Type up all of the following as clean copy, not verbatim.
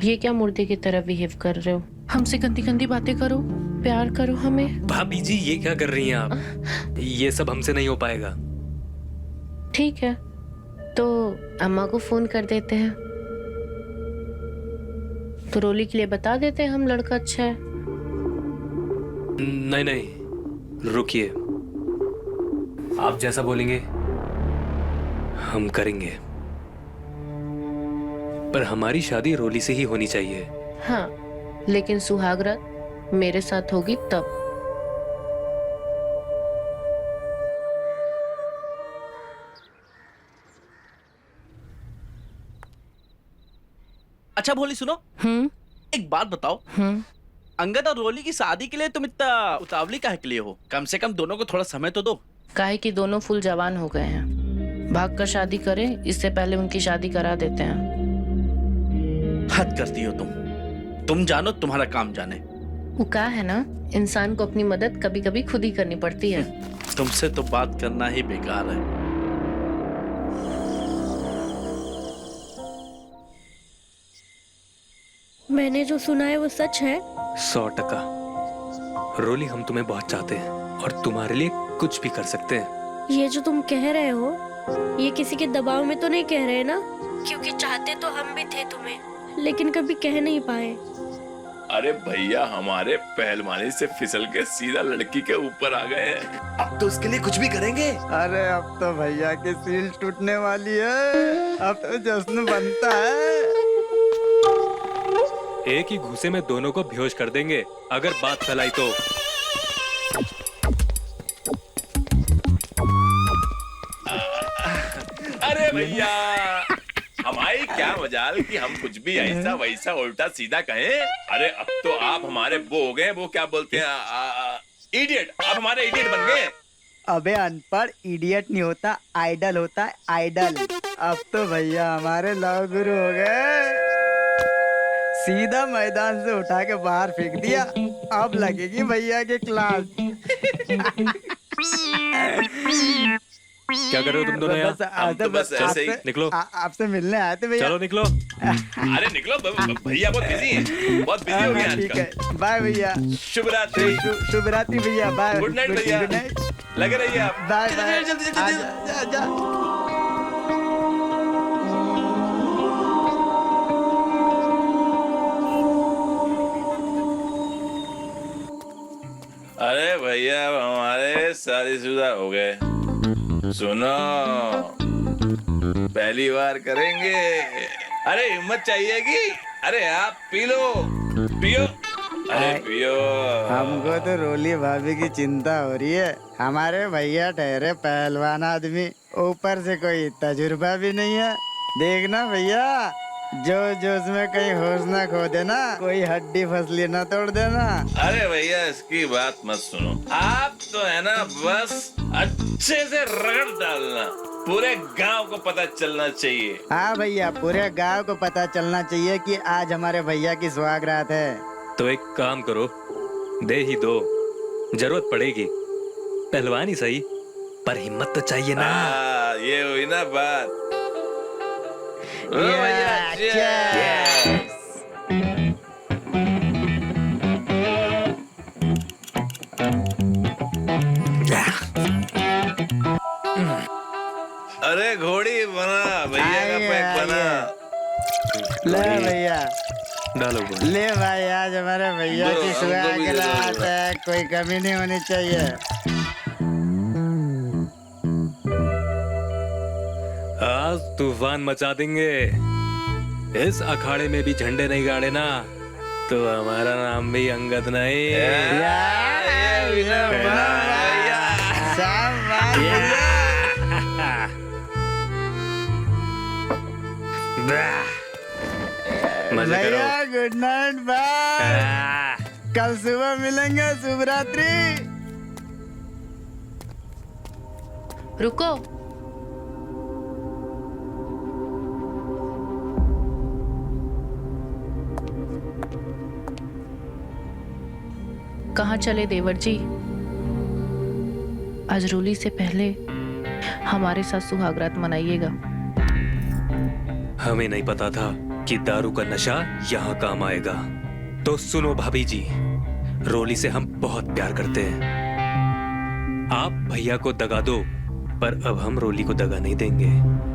ये क्या मुर्दे की तरह बिहेव कर रहे हो? हमसे गंदी गंदी बातें करो, प्यार करो हमें। भाभी जी ये क्या कर रही हैं आप? ये सब हमसे नहीं हो पाएगा। ठीक है, तो अम्मा को फोन कर देते हैं, तो रोली के लिए बता देते हैं हम लड़का अच्छा है। नहीं नहीं, रुकिए, आप जैसा बोलेंगे हम करेंगे, पर हमारी शादी रोली से ही होनी चाहिए। हाँ, लेकिन सुहागरात मेरे साथ होगी तब। अच्छा भोली सुनो, एक बात बताओ, अंगद और रोली की शादी के लिए तुम इतना उतावली काहे के लिए हो? कम से कम दोनों को थोड़ा समय तो दो। काहे कि दोनों फुल जवान हो गए हैं, भाग कर शादी करें इससे पहले उनकी शादी करा देते हैं। हद करती हो तुम जानो तुम्हारा काम जाने। वो क्या है ना, इंसान को अपनी मदद कभी कभी खुद ही करनी पड़ती है। तुमसे तो बात करना ही बेकार है। मैंने जो सुना है वो सच है? 100%। रोली, हम तुम्हें बहुत चाहते हैं और तुम्हारे लिए कुछ भी कर सकते हैं। ये जो तुम कह रहे हो, ये किसी के दबाव में तो नहीं कह रहे ना? क्योंकि चाहते तो हम भी थे तुम्हें, लेकिन कभी कह नहीं पाए। अरे भैया, हमारे पहलवानी से फिसल के सीधा लड़की के ऊपर आ गए हैं। अब तो उसके लिए कुछ भी करेंगे। अरे अब तो भैया की सील टूटने वाली है, अब तो जश्न बनता है। एक ही घूसे में दोनों को बेहोश कर देंगे अगर बात फैलाई तो। अरे भैया, हमारी क्या मजाल कि हम कुछ भी ऐसा वैसा उल्टा सीधा कहें। अरे अब तो आप हमारे वो हो गए, वो क्या बोलते हैं, इडियट। आप हमारे इडियट बन गए। अबे अनपढ़, इडियट नहीं होता, आइडल होता है, आइडल। अब तो भैया हमारे लव गुरु हो गए। सीधा मैदान से उठा के बाहर फेंक दिया, अब लगेगी भैया की क्लास। क्या कर रहे हो तुम दोनों यहाँ? हम तो बस ऐसे ही। निकलो। आपसे मिलने आए थे भैया। चलो निकलो। अरे निकलो, भैया बहुत बिजी हैं, बहुत बिजी हो गए ठीक आजकल। है, बाय भैया। शुभ रात्रि। शुभ रात्रि भैया, बाय। गुड नाइट भैया। Good night. लगे रहिए आप। बाय जल्दी बाय। जल्दी जल्दी जल्दी। आजा। अरे भैया, अब हमारे शादीशुदा हो गए। सुनो, पहली बार करेंगे। अरे हिम्मत चाहिएगी। अरे आप पी लो, पियो। अरे पियो। हमको तो रोली भाभी की चिंता हो रही है। हमारे भैया ठहरे पहलवान आदमी, ऊपर से कोई तजुर्बा भी नहीं है। देखना भैया, जो उसमें कहीं होश ना खो देना, कोई हड्डी फसली ना तोड़ देना। अरे भैया, इसकी बात मत सुनो। आप तो है ना, बस अच्छे से रगड़ डालना, पूरे गांव को पता चलना चाहिए। हाँ भैया, पूरे गांव को पता चलना चाहिए कि आज हमारे भैया की सुहागरात है। तो एक काम करो, दे ही दो, जरूरत पड़ेगी। पहलवानी सही, पर हिम्मत तो चाहिए ना। ये हुई ना बात। ओ Yeah, भैया, अरे घोड़ी बना, भैया का पैक बना। ले भैया, डालो बोल। ले भाई, आज हमारे भैया की सुहागरात है, कोई कमी नहीं होनी चाहिए। आज तूफान मचा देंगे। इस अखाड़े में भी झंडे नहीं गाड़े ना, तो हमारा नाम भी अंगद नहीं। मजे करो। भैया गुड नाइट, बाय। कल सुबह मिलेंगे, शुभ रात्रि। रुको, कहाँ चले देवर जी? आज रोली से पहले हमारे साथ सुहागरात मनाइएगा। हमें नहीं पता था कि दारू का नशा यहाँ काम आएगा। तो सुनो भाभी जी, रोली से हम बहुत प्यार करते हैं। आप भैया को दगा दो, पर अब हम रोली को दगा नहीं देंगे।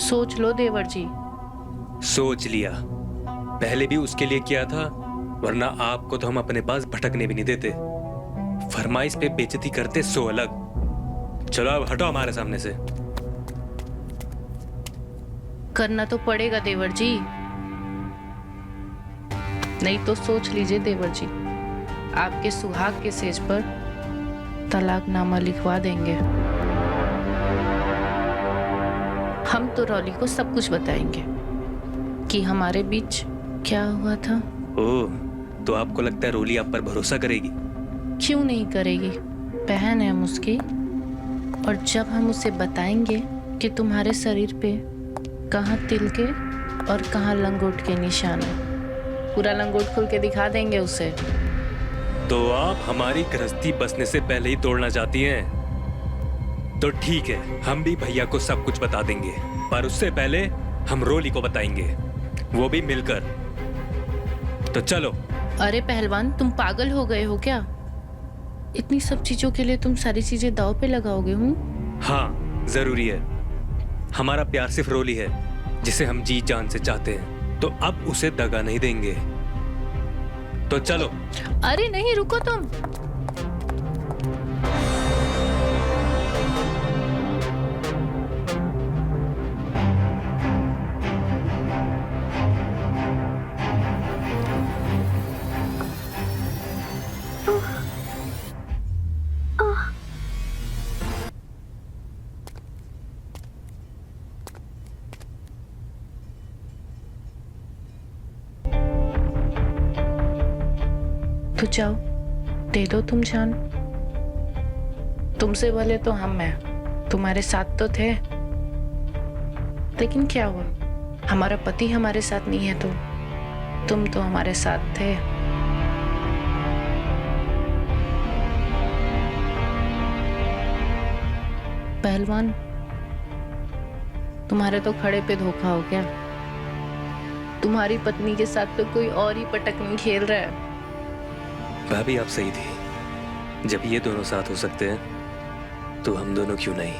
सोच लो देवर जी। सोच लिया, पहले भी उसके लिए किया था, वरना आपको तो हम अपने पास भटकने भी नहीं देते। फरमाइश पे बेइज्जती करते सो अलग। चलो अब हटो हमारे सामने से। करना तो पड़ेगा देवर जी, नहीं तो सोच लीजिए देवर जी, आपके सुहाग के सेज पर तलाकनामा लिखवा देंगे। हम तो रॉली को सब कुछ बताएंगे कि हमारे बीच क्या हुआ था। ओह, तो आपको लगता है रोली आप पर भरोसा करेगी? क्यों नहीं करेगी, बहन है हम उसकी। और जब हम उसे बताएंगे कि तुम्हारे शरीर पे कहाँ तिल के और कहाँ लंगोट के निशान है, पूरा लंगोट खोल के दिखा देंगे उसे। तो आप हमारी गृहस्थी बसने से पहले ही तोड़ना चाहती हैं? तो ठीक है, हम भी भैया को सब कुछ बता देंगे, पर उससे पहले हम रोली को बताएंगे, वो भी मिलकर। तो चलो। अरे पहलवान, तुम पागल हो गए हो क्या? इतनी सब चीजों के लिए तुम सारी चीजें दांव पे लगाओगे? हाँ, जरूरी है। हमारा प्यार सिर्फ रोली है, जिसे हम जी जान से चाहते हैं, तो अब उसे दगा नहीं देंगे। तो चलो। अरे नहीं, रुको तुम। तो जाओ, दे दो तुम जान। तुमसे भले तो हम हैं, तुम्हारे साथ तो थे, लेकिन क्या हुआ, हमारा पति हमारे साथ नहीं है तो तुम तो हमारे साथ थे। पहलवान, तुम्हारे तो खड़े पे धोखा हो गया। तुम्हारी पत्नी के साथ तो कोई और ही पटकनी खेल रहा है। भाभी आप सही थी, जब ये दोनों साथ हो सकते हैं तो हम दोनों क्यों नहीं?